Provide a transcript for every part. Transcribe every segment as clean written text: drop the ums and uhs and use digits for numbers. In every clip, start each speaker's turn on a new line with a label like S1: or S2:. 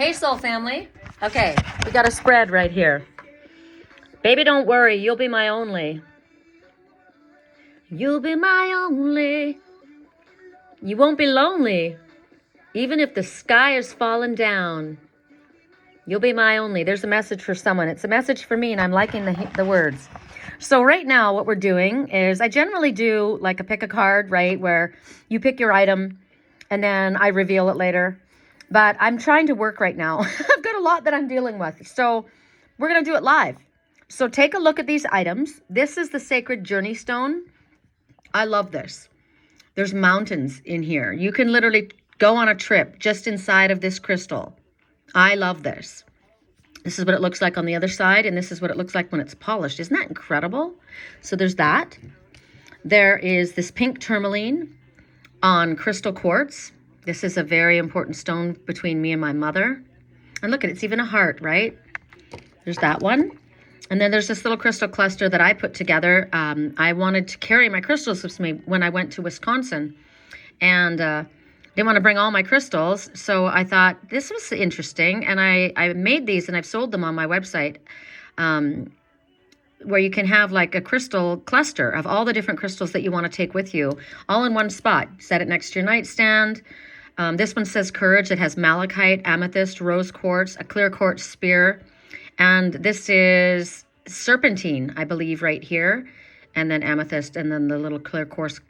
S1: Hey, soul family. Okay, we got a spread right here. Baby, don't worry. You'll be my only. You'll be my only. You won't be lonely. Even if the sky is falling down, you'll be my only. There's a message for someone. It's a message for me, and I'm liking the words. So right now, what we're doing is I generally do like a pick a card, right, where you pick your item, and then I reveal it later. But I'm trying to work right now. I've got a lot that I'm dealing with. So we're going to do it live. So take a look at these items. This is the Sacred Journey Stone. I love this. There's mountains in here. You can literally go on a trip just inside of this crystal. I love this. This is what it looks like on the other side, and this is what it looks like when it's polished. Isn't that incredible? So there's that. There is this pink tourmaline on crystal quartz. This is a very important stone between me and my mother. And look at it, it's even a heart, right? There's that one. And then there's this little crystal cluster that I put together. I wanted to carry my crystals with me when I went to Wisconsin. And didn't want to bring all my crystals. So I thought this was interesting. And I made these and I've sold them on my website. Where you can have like a crystal cluster of all the different crystals that you want to take with you, all in one spot. Set it next to your nightstand. This one says courage. It has malachite, amethyst, rose quartz, a clear quartz spear. And this is serpentine, I believe, right here. And then amethyst, and then the little clear quartz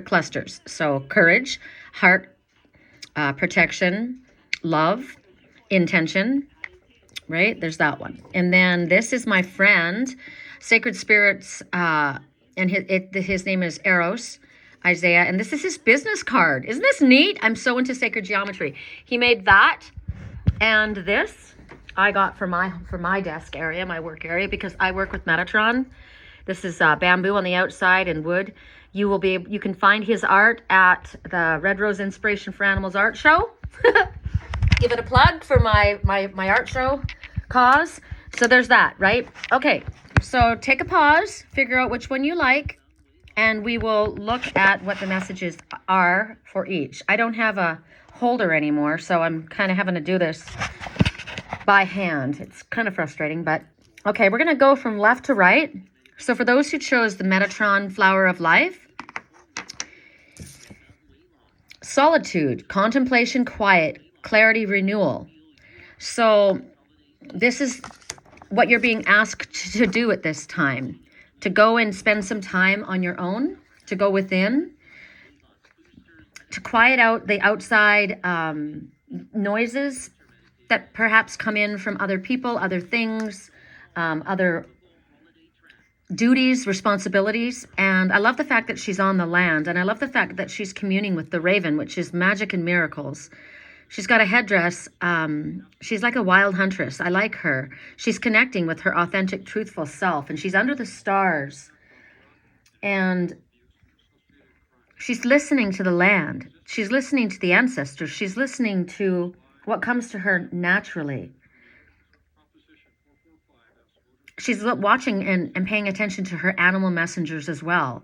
S1: clusters. So courage, heart, protection, love, intention, right? There's that one. And then this is my friend, Sacred Spirits, and his name is Eros. Isaiah, and this is his business card. Isn't this neat? I'm so into sacred geometry. He made that, and this I got for my desk area, my work area, because I work with Metatron. This is bamboo on the outside and wood. You can find his art at the Red Rose Inspiration for Animals art show. Give it a plug for my art show cause. So there's that, right? Okay, so take a pause, figure out which one you like, and we will look at what the messages are for each. I don't have a holder anymore, so I'm kind of having to do this by hand. It's kind of frustrating, but okay, we're going to go from left to right. So for those who chose the Metatron Flower of Life, Solitude, contemplation, quiet, clarity, renewal. So this is what you're being asked to do at this time. To go and spend some time on your own, to go within, to quiet out the outside noises that perhaps come in from other people, other things, other duties, responsibilities. And I love the fact that she's on the land, and I love the fact that she's communing with the raven, which is magic and miracles. She's got a headdress. She's like a wild huntress. I like her. She's connecting with her authentic, truthful self, and she's under the stars. And she's listening to the land. She's listening to the ancestors. She's listening to what comes to her naturally. She's watching and paying attention to her animal messengers as well.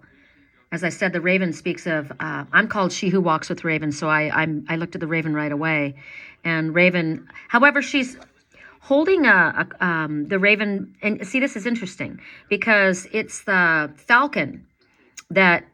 S1: As I said, the raven speaks of, I'm called She Who Walks with Raven, so I looked at the raven right away. And raven, however, she's holding the raven, and see, this is interesting, because it's the falcon that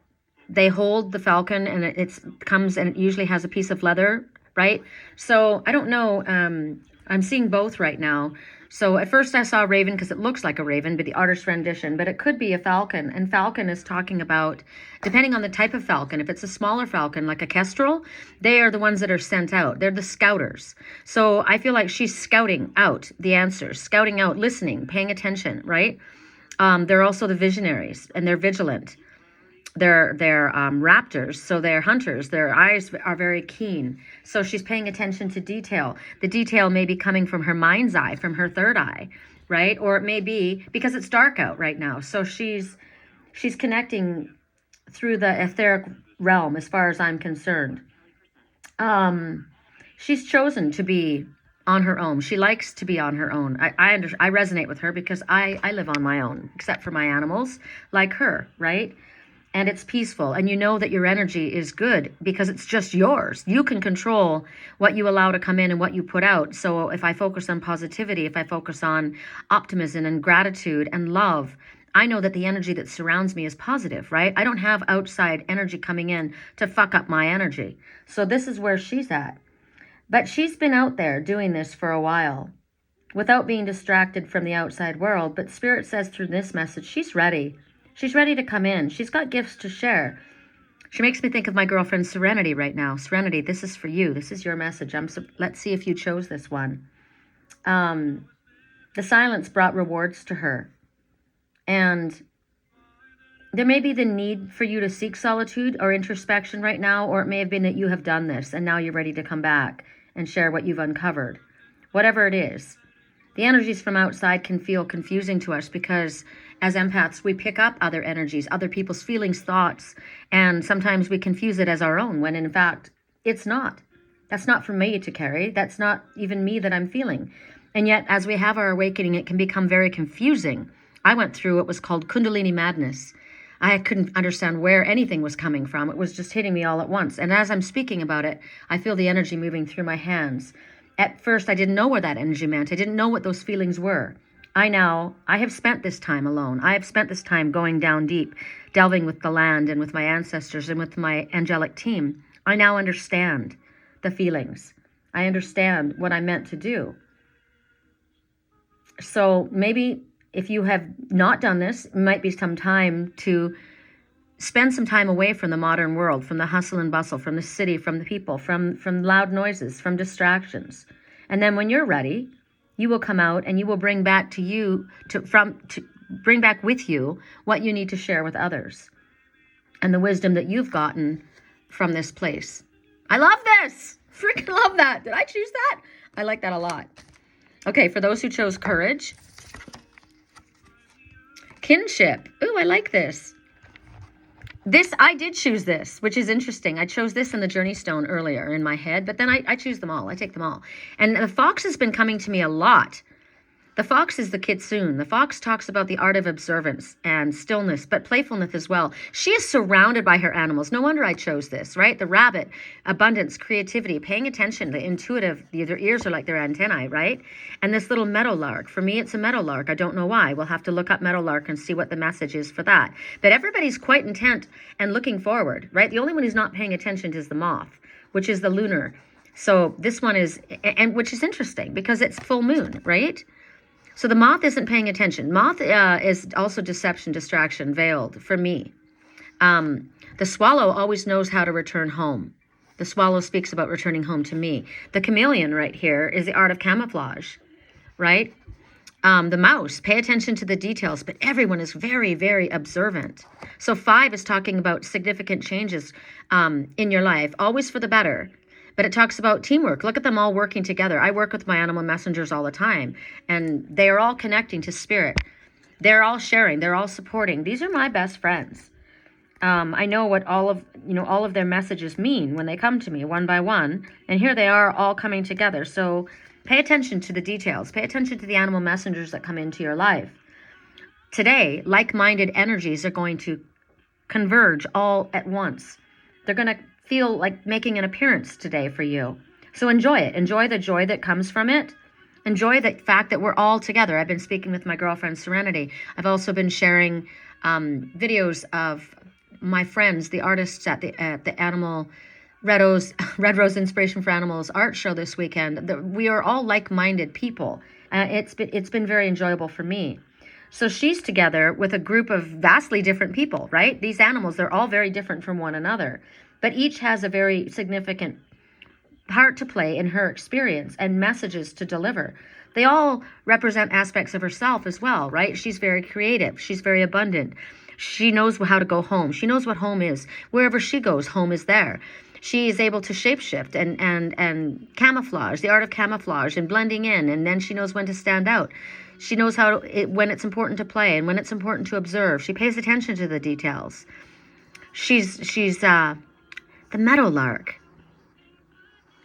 S1: they hold, the falcon, and it comes, and it usually has a piece of leather, right? So I don't know, I'm seeing both right now. So at first I saw a raven because it looks like a raven, but the artist's rendition, but it could be a falcon. And falcon is talking about, depending on the type of falcon, if it's a smaller falcon, like a kestrel, they are the ones that are sent out. They're the scouters. So I feel like she's scouting out the answers, scouting out, listening, paying attention, right? They're also the visionaries, and they're vigilant. They're raptors, so they're hunters. Their eyes are very keen. So she's paying attention to detail. The detail may be coming from her mind's eye, from her third eye, right? Or it may be because it's dark out right now. So she's connecting through the etheric realm, as far as I'm concerned. She's chosen to be on her own. She likes to be on her own. I resonate with her because I live on my own, except for my animals, like her, right? and it's peaceful, and you know that your energy is good because it's just yours. You can control what you allow to come in and what you put out. So if I focus on positivity, if I focus on optimism and gratitude and love, I know that the energy that surrounds me is positive, right? I don't have outside energy coming in to fuck up my energy. So this is where she's at. But she's been out there doing this for a while without being distracted from the outside world. But Spirit says through this message, she's ready. She's ready to come in. She's got gifts to share. She makes me think of my girlfriend Serenity right now. Serenity, this is for you. This is your message. Let's see if you chose this one. The silence brought rewards to her. And there may be the need for you to seek solitude or introspection right now, or it may have been that you have done this and now you're ready to come back and share what you've uncovered. Whatever it is. The energies from outside can feel confusing to us because as empaths, we pick up other energies, other people's feelings, thoughts, and sometimes we confuse it as our own when in fact it's not. That's not for me to carry. That's not even me that I'm feeling. And yet as we have our awakening, it can become very confusing. I went through what was called Kundalini madness. I couldn't understand where anything was coming from. It was just hitting me all at once. And as I'm speaking about it, I feel the energy moving through my hands. At first, I didn't know what that energy meant. I didn't know what those feelings were. I have spent this time alone. I have spent this time going down deep, delving with the land and with my ancestors and with my angelic team. I now understand the feelings. I understand what I'm meant to do. So maybe if you have not done this, it might be some time to spend some time away from the modern world, from the hustle and bustle, from the city, from the people, from loud noises, from distractions. And then when you're ready, you will come out and you will bring back bring back with you what you need to share with others and the wisdom that you've gotten from this place. I love this. Freaking love that. Did I choose that? I like that a lot. Okay, for those who chose courage, Kinship. Ooh, I like this. I did choose this, which is interesting. I chose this in the Journey Stone earlier in my head, but then I choose them all. I take them all. And the fox has been coming to me a lot. The fox is the kitsune. The fox talks about the art of observance and stillness, but playfulness as well. She is surrounded by her animals. No wonder I chose this, right? The rabbit, abundance, creativity, paying attention, the intuitive, their ears are like their antennae, right? And this little meadowlark. For me, it's a meadowlark. I don't know why. We'll have to look up meadowlark and see what the message is for that. But everybody's quite intent and looking forward, right? The only one who's not paying attention is the moth, which is the lunar. So this one is, and which is interesting because it's full moon, right? So the moth isn't paying attention. Moth is also deception, distraction, veiled for me. The swallow always knows how to return home. The swallow speaks about returning home to me. The chameleon right here is the art of camouflage, right? The mouse, pay attention to the details, but everyone is very, very observant. So 5 is talking about significant changes in your life, always for the better. But it talks about teamwork. Look at them all working together. I work with my animal messengers all the time, and they are all connecting to spirit. They're all sharing. They're all supporting. These are my best friends. I know what all of their messages mean when they come to me one by one, and here they are all coming together. So pay attention to the details. Pay attention to the animal messengers that come into your life. Today, like-minded energies are going to converge all at once. They're going to feel like making an appearance today for you. So enjoy it. Enjoy the joy that comes from it. Enjoy the fact that we're all together. I've been speaking with my girlfriend Serenity. I've also been sharing videos of my friends, the artists at the Animal Red Rose Inspiration for Animals art show this weekend. We are all like-minded people. It's been very enjoyable for me. So she's together with a group of vastly different people, right? These animals, they're all very different from one another, but each has a very significant part to play in her experience and messages to deliver. They all represent aspects of herself as well, right? She's very creative. She's very abundant. She knows how to go home. She knows what home is. Wherever she goes, home is there. She is able to shapeshift and camouflage, the art of camouflage and blending in, and then she knows when to stand out. She knows when it's important to play and when it's important to observe. She pays attention to the details. She's the meadowlark.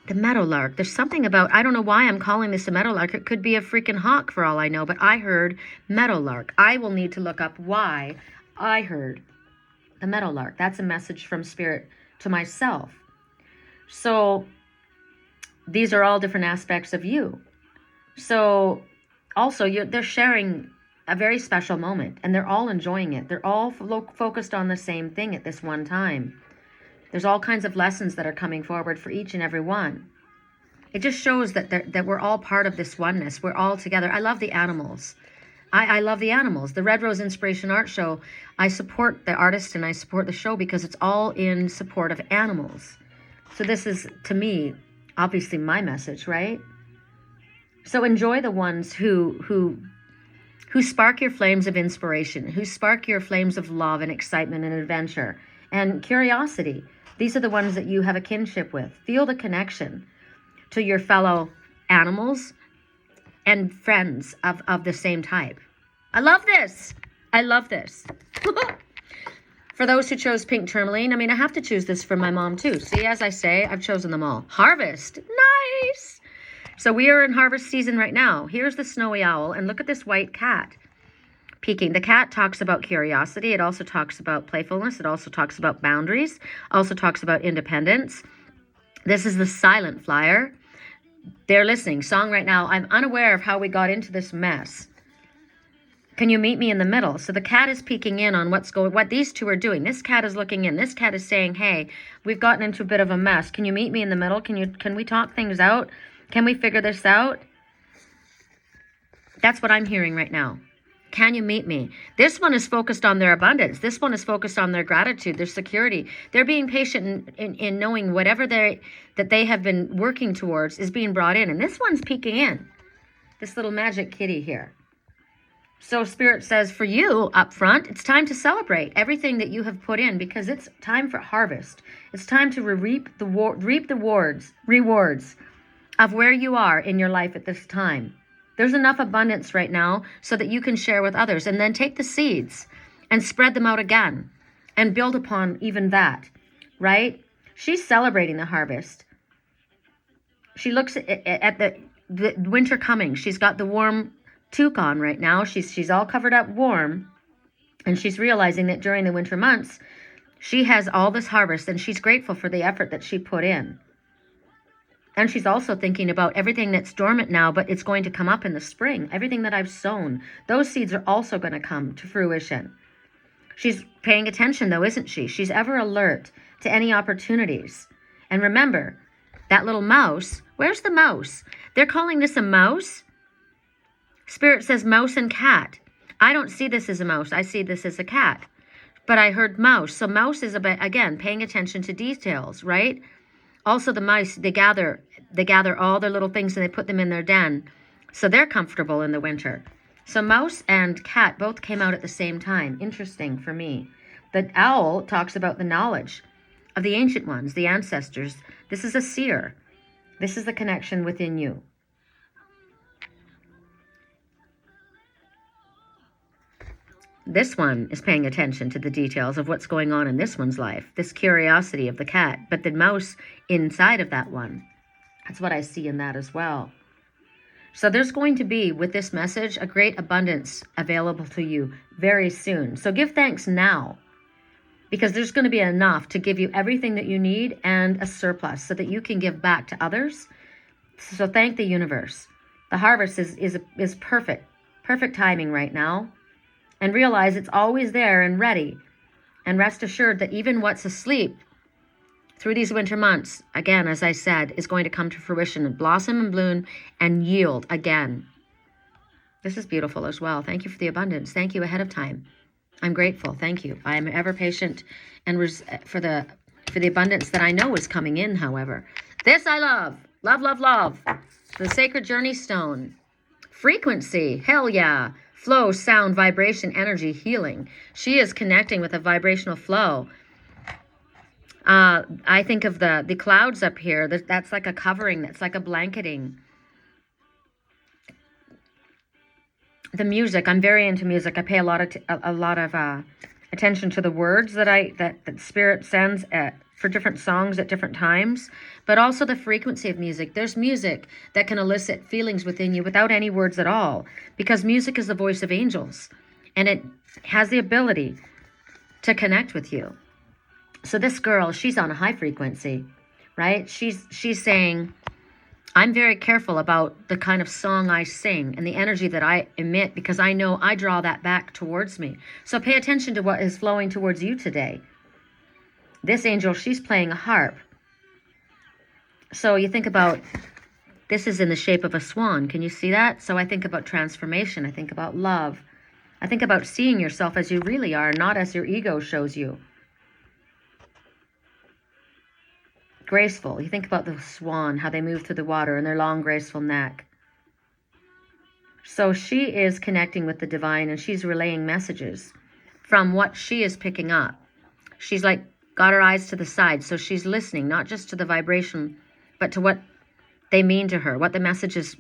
S1: The meadowlark. There's something about, I don't know why I'm calling this a meadowlark. It could be a freaking hawk for all I know, but I heard meadowlark. I will need to look up why I heard a meadowlark. That's a message from Spirit to myself. So these are all different aspects of you. So also they're sharing a very special moment, and they're all enjoying it. They're all focused on the same thing at this one time. There's all kinds of lessons that are coming forward for each and every one. It just shows that we're all part of this oneness. We're all together. I love the animals. I love the animals. The Red Rose Inspiration Art Show, I support the artist and I support the show because it's all in support of animals. So this is, to me, obviously my message, right? So enjoy the ones who spark your flames of inspiration, who spark your flames of love and excitement and adventure and curiosity. These are the ones that you have a kinship with. Feel the connection to your fellow animals and friends of the same type. I love this. I love this. For those who chose pink tourmaline, I mean, I have to choose this for my mom too. See, as I say, I've chosen them all. Harvest. Nice. So we are in harvest season right now. Here's the snowy owl, and look at this white cat peeking. The cat talks about curiosity. It also talks about playfulness. It also talks about boundaries. Also talks about independence. This is the silent flyer. They're listening. Song right now. I'm unaware of how we got into this mess. Can you meet me in the middle? So the cat is peeking in on what these two are doing. This cat is looking in. This cat is saying, hey, we've gotten into a bit of a mess. Can you meet me in the middle? Can we talk things out? Can we figure this out? That's what I'm hearing right now. Can you meet me? This one is focused on their abundance. This one is focused on their gratitude, their security. They're being patient in knowing whatever that they have been working towards is being brought in. And this one's peeking in. This little magic kitty here. So Spirit says for you up front, it's time to celebrate everything that you have put in because it's time for harvest. It's time to reap the rewards of where you are in your life at this time. There's enough abundance right now so that you can share with others and then take the seeds and spread them out again and build upon even that, right? She's celebrating the harvest. She looks at the winter coming. She's got the warm toque on right now. She's all covered up warm, and she's realizing that during the winter months, she has all this harvest, and she's grateful for the effort that she put in. And she's also thinking about everything that's dormant now, but it's going to come up in the spring. Everything that I've sown, those seeds are also going to come to fruition. She's paying attention, though, isn't she? She's ever alert to any opportunities. And remember, that little mouse, where's the mouse? They're calling this a mouse. Spirit says mouse and cat. I don't see this as a mouse. I see this as a cat. But I heard mouse. So mouse is, about, again, paying attention to details, right? Also, the mice, they gather all their little things and they put them in their den. So they're comfortable in the winter. So mouse and cat both came out at the same time. Interesting for me. The owl talks about the knowledge of the ancient ones, the ancestors. This is a seer. This is the connection within you. This one is paying attention to the details of what's going on in this one's life, this curiosity of the cat, but the mouse inside of that one. That's what I see in that as well. So there's going to be, with this message, a great abundance available to you very soon. So give thanks now, because there's going to be enough to give you everything that you need and a surplus so that you can give back to others. So thank the universe. The harvest is perfect timing right now. And realize it's always there and ready. And rest assured that even what's asleep through these winter months, again, as I said, is going to come to fruition and blossom and bloom and yield again. This is beautiful as well. Thank you for the abundance. Thank you ahead of time. I'm grateful. Thank you. I am ever patient and for the abundance that I know is coming in, however. This I love. Love, love, love. The Sacred Journey Stone. Frequency. Hell yeah. Flow, sound, vibration, energy, healing. She is connecting with a vibrational flow. I think of the clouds up here. That's like a covering. That's like a blanketing. The music. I'm very into music. I pay a lot of attention to the words that Spirit sends for different songs at different times, but also the frequency of music. There's music that can elicit feelings within you without any words at all, because music is the voice of angels, and it has the ability to connect with you. So this girl, she's on a high frequency, right? She's saying, I'm very careful about the kind of song I sing and the energy that I emit, because I know I draw that back towards me. So pay attention to what is flowing towards you today. This angel, she's playing a harp. So you think about, this is in the shape of a swan. Can you see that? So I think about transformation. I think about love. I think about seeing yourself as you really are, not as your ego shows you. Graceful. You think about the swan, how they move through the water and their long, graceful neck. So she is connecting with the divine, and she's relaying messages from what she is picking up. She's like got her eyes to the side. So she's listening, not just to the vibration, but to what they mean to her, what the messages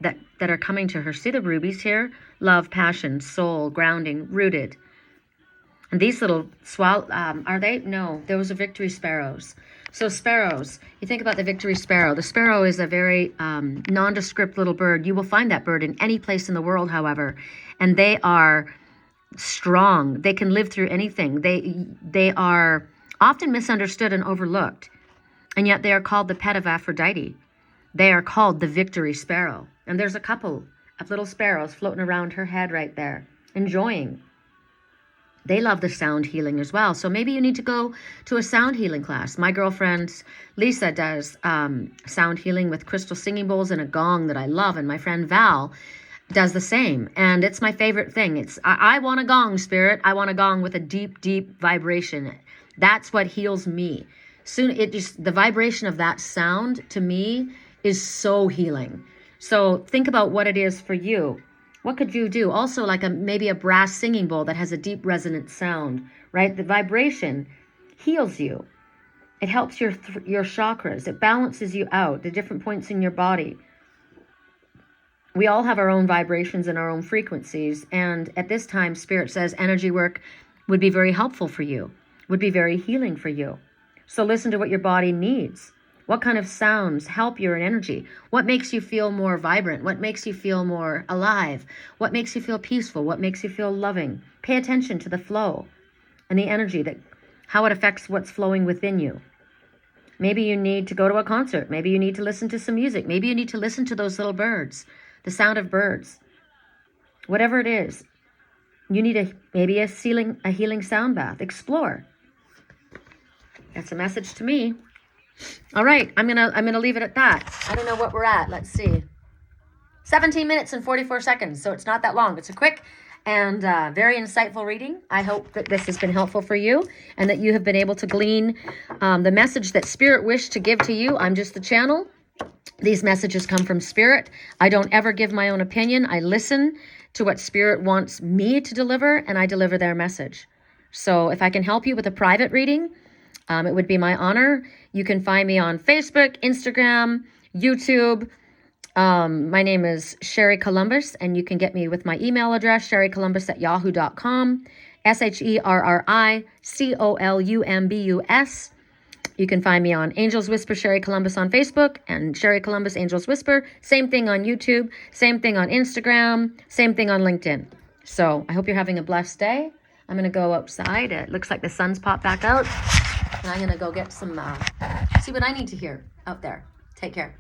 S1: that are coming to her. See the rubies here? Love, passion, soul, grounding, rooted. And these little are they? No, those are victory sparrows. So sparrows, you think about the victory sparrow. The sparrow is a very nondescript little bird. You will find that bird in any place in the world, however. And they are strong. They can live through anything. They are often misunderstood and overlooked. And yet they are called the pet of Aphrodite. They are called the victory sparrow. And there's a couple of little sparrows floating around her head right there, enjoying. They love the sound healing as well. So maybe you need to go to a sound healing class. My girlfriend Lisa does sound healing with crystal singing bowls and a gong that I love. And my friend Val does the same. And it's my favorite thing. I want a gong, spirit. I want a gong with a deep, deep vibration. That's what heals me. The vibration of that sound to me is so healing. So think about what it is for you. What could you do? Also, like maybe a brass singing bowl that has a deep resonant sound, right? The vibration heals you. It helps your chakras. It balances you out, the different points in your body. We all have our own vibrations and our own frequencies. And at this time, Spirit says energy work would be very helpful for you, would be very healing for you. So listen to what your body needs. What kind of sounds help your energy? What makes you feel more vibrant? What makes you feel more alive? What makes you feel peaceful? What makes you feel loving? Pay attention to the flow and the energy, how it affects what's flowing within you. Maybe you need to go to a concert. Maybe you need to listen to some music. Maybe you need to listen to those little birds, the sound of birds. Whatever it is, you need maybe a healing sound bath. Explore. That's a message to me. All right, I'm gonna leave it at that. I don't know what we're at. Let's see. 17 minutes and 44 seconds, so it's not that long. It's a quick and very insightful reading. I hope that this has been helpful for you and that you have been able to glean the message that Spirit wished to give to you. I'm just the channel. These messages come from Spirit. I don't ever give my own opinion. I listen to what Spirit wants me to deliver, and I deliver their message. So if I can help you with a private reading, it would be my honor. You can find me on Facebook, Instagram, YouTube. My name is Sherry Columbus, and you can get me with my email address, sherrycolumbus@yahoo.com, SherryColumbus. You can find me on Angels Whisper Sherry Columbus on Facebook and Sherry Columbus Angels Whisper. Same thing on YouTube, same thing on Instagram, same thing on LinkedIn. So I hope you're having a blessed day. I'm going to go outside. It looks like the sun's popped back out. And I'm going to go get some, see what I need to hear out there. Take care.